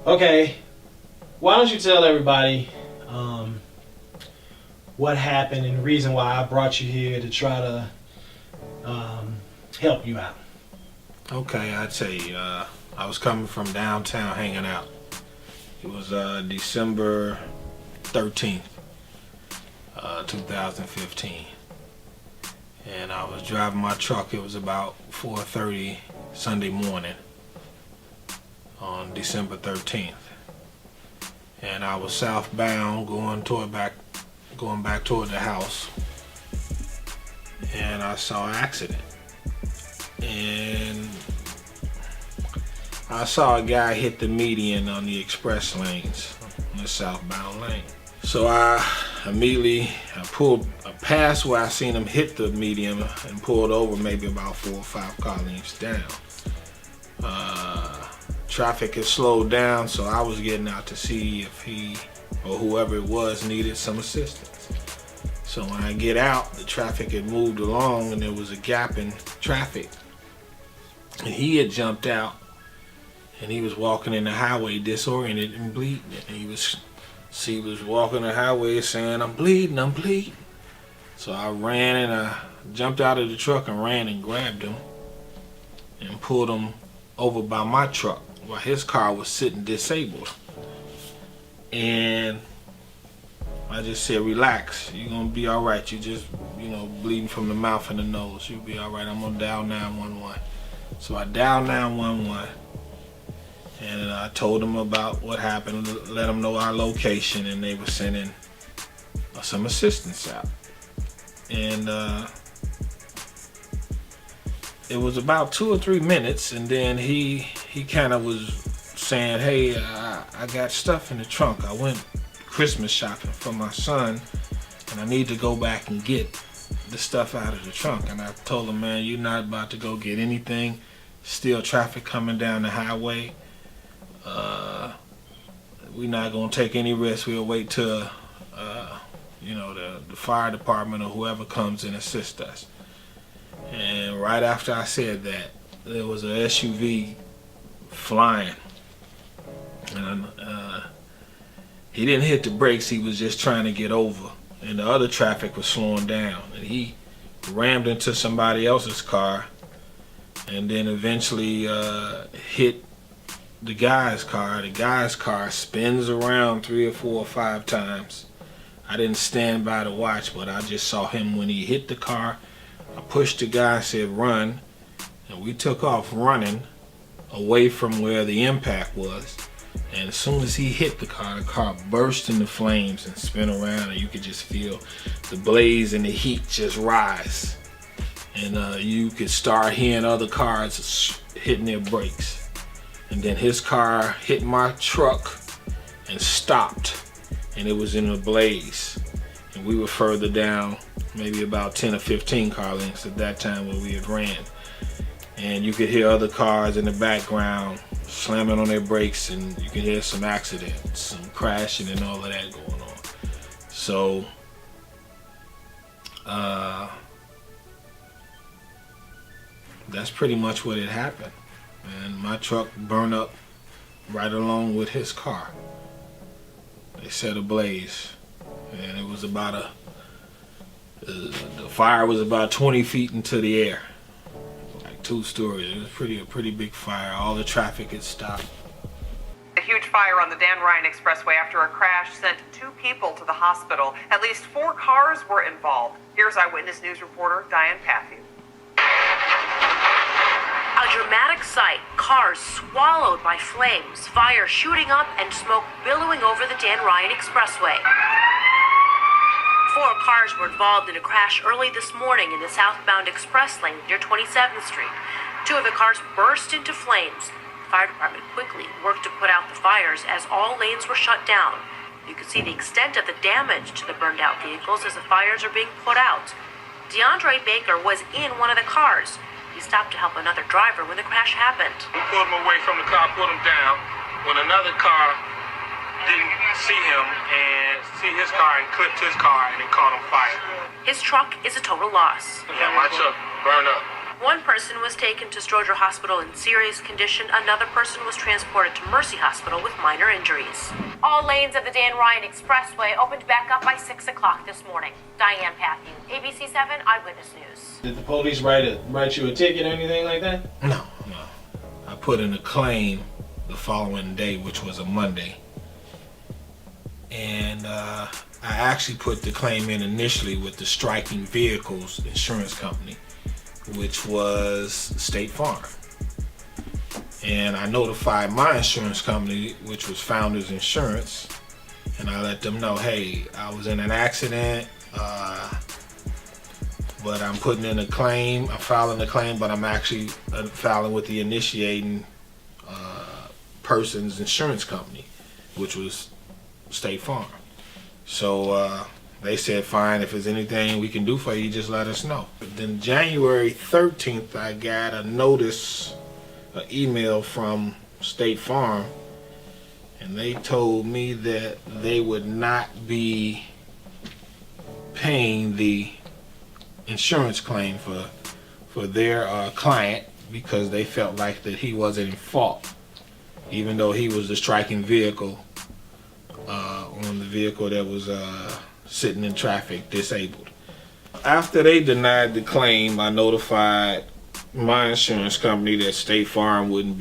Okay, why don't you tell everybody what happened and the reason why I brought you here to try to help you out. Okay, I tell you, I was coming from downtown hanging out. It was December 13th, 2015. And I was driving my truck. It was about 4:30 Sunday morning on December 13th. And I was southbound going back toward the house. And I saw an accident. And I saw a guy hit the median on the express lanes, on the southbound lane. So I pulled past where I seen him hit the median and pulled over maybe about 4 or 5 car lengths down. Traffic had slowed down, so I was getting out to see if he or whoever it was needed some assistance. So when I get out, the traffic had moved along and there was a gap in traffic. And he had jumped out and he was walking in the highway disoriented and bleeding. And he was walking the highway saying, I'm bleeding, I'm bleeding. So I ran and I jumped out of the truck and ran and grabbed him and pulled him over by my truck while his car was sitting disabled. And I just said, relax, you're gonna be all right. You just, bleeding from the mouth and the nose. You'll be all right. I'm gonna dial 911. So I dialed 911 and I told them about what happened, let them know our location, and they were sending some assistance out. And it was about 2 or 3 minutes, and then he kind of was saying, hey, I got stuff in the trunk. I went Christmas shopping for my son, and I need to go back and get the stuff out of the trunk. And I told him, man, you're not about to go get anything. Still traffic coming down the highway. We're not gonna take any risks. We'll wait till the fire department or whoever comes and assist us. And right after I said that, there was an SUV flying, and he didn't hit the brakes. He was just trying to get over, and the other traffic was slowing down, and he rammed into somebody else's car, and then eventually hit the guy's car. The guy's car spins around 3 or 4 or 5 times. I didn't stand by to watch, but I just saw him when he hit the car. I pushed the guy, said run, and we took off running away from where the impact was. And as soon as he hit the car burst into flames and spin around, and you could just feel the blaze and the heat just rise. And you could start hearing other cars hitting their brakes. And then his car hit my truck and stopped, and it was in a blaze. And we were further down, maybe about 10 or 15 car lengths at that time where we had ran. And you could hear other cars in the background slamming on their brakes, and you could hear some accidents, some crashing and all of that going on. So that's pretty much what had happened. And my truck burned up right along with his car. They set ablaze, and it was about the fire was about 20 feet into the air, like 2 stories. It was a pretty big fire. All the traffic had stopped. A huge fire on the Dan Ryan Expressway after a crash sent 2 people to the hospital. At least 4 cars were involved. Here's Eyewitness News reporter Diane Patthew. A dramatic sight, cars swallowed by flames, fire shooting up and smoke billowing over the Dan Ryan Expressway. 4 cars were involved in a crash early this morning in the southbound express lane near 27th Street. 2 of the cars burst into flames. The fire department quickly worked to put out the fires as all lanes were shut down. You could see the extent of the damage to the burned out vehicles as the fires are being put out. DeAndre Baker was in one of the cars. He stopped to help another driver when the crash happened. We pulled him away from the car, pulled him down, when another car didn't see him and see his car and clipped his car and it caught on fire. His truck is a total loss. Yeah, my truck burned up. One person was taken to Stroger Hospital in serious condition. Another person was transported to Mercy Hospital with minor injuries. All lanes of the Dan Ryan Expressway opened back up by 6 o'clock this morning. Diane Patthew, ABC 7 Eyewitness News. Did the police write you a ticket or anything like that? No. I put in a claim the following day, which was a Monday. And I actually put the claim in initially with the Striking Vehicles insurance company, which was State Farm. And I notified my insurance company, which was Founders Insurance, and I let them know, hey, I was in an accident, but I'm putting in a claim. I'm filing a claim, but I'm actually filing with the initiating person's insurance company, which was State Farm. So they said, fine, if there's anything we can do for you, just let us know. But then January 13th, I got a notice, an email from State Farm, and they told me that they would not be paying the insurance claim for their client because they felt like that he wasn't in fault, even though he was the striking vehicle on the vehicle that was sitting in traffic disabled. After they denied the claim, I notified my insurance company that State Farm had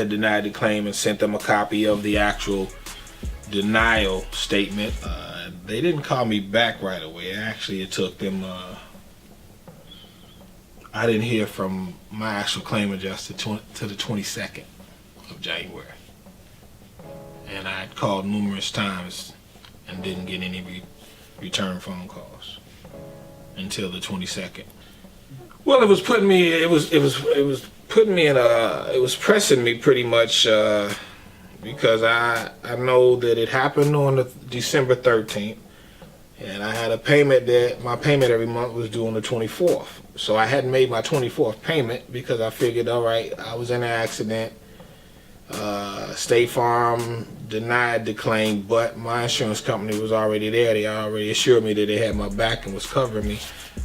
denied the claim and sent them a copy of the actual denial statement. They didn't call me back right away. Actually, it took them, I didn't hear from my actual claim adjuster to the 22nd of January. And I had called numerous times and didn't get any return phone calls until the 22nd. Well, it was pressing me pretty much because I know that it happened on the December 13th, and I had a payment that my payment every month was due on the 24th. So I hadn't made my 24th payment because I figured, all right, I was in an accident. State Farm denied the claim, but my insurance company was already there. They already assured me that they had my back and was covering me.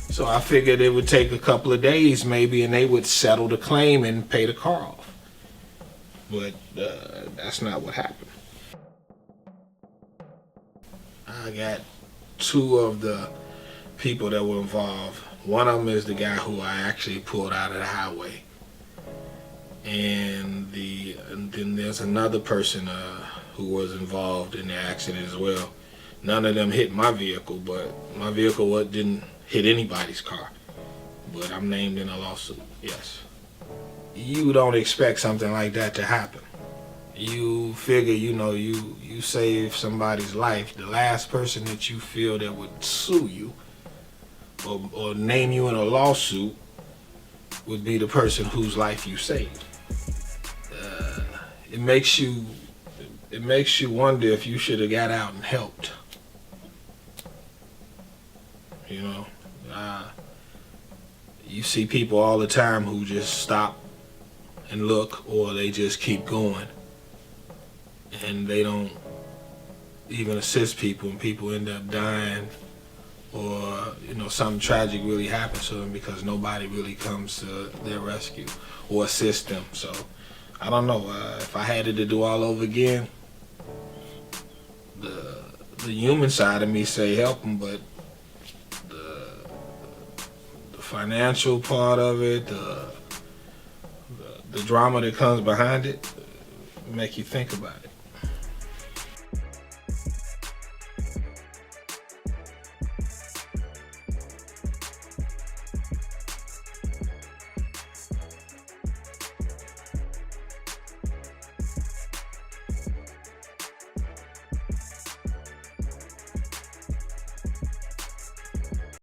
So I figured it would take a couple of days maybe, and they would settle the claim and pay the car off. But that's not what happened. I got two of the people that were involved. One of them is the guy who I actually pulled out of the highway. And then there's another person who was involved in the accident as well. None of them hit my vehicle, but my vehicle didn't hit anybody's car. But I'm named in a lawsuit, yes. You don't expect something like that to happen. You figure, you save somebody's life. The last person that you feel that would sue you or name you in a lawsuit would be the person whose life you saved. It makes you wonder if you should have got out and helped. You see people all the time who just stop and look, or they just keep going, and they don't even assist people, and people end up dying, or something tragic really happens to them because nobody really comes to their rescue or assist them. So I don't know, if I had it to do all over again, the human side of me say help them, but the financial part of it, the drama that comes behind it, make you think about it.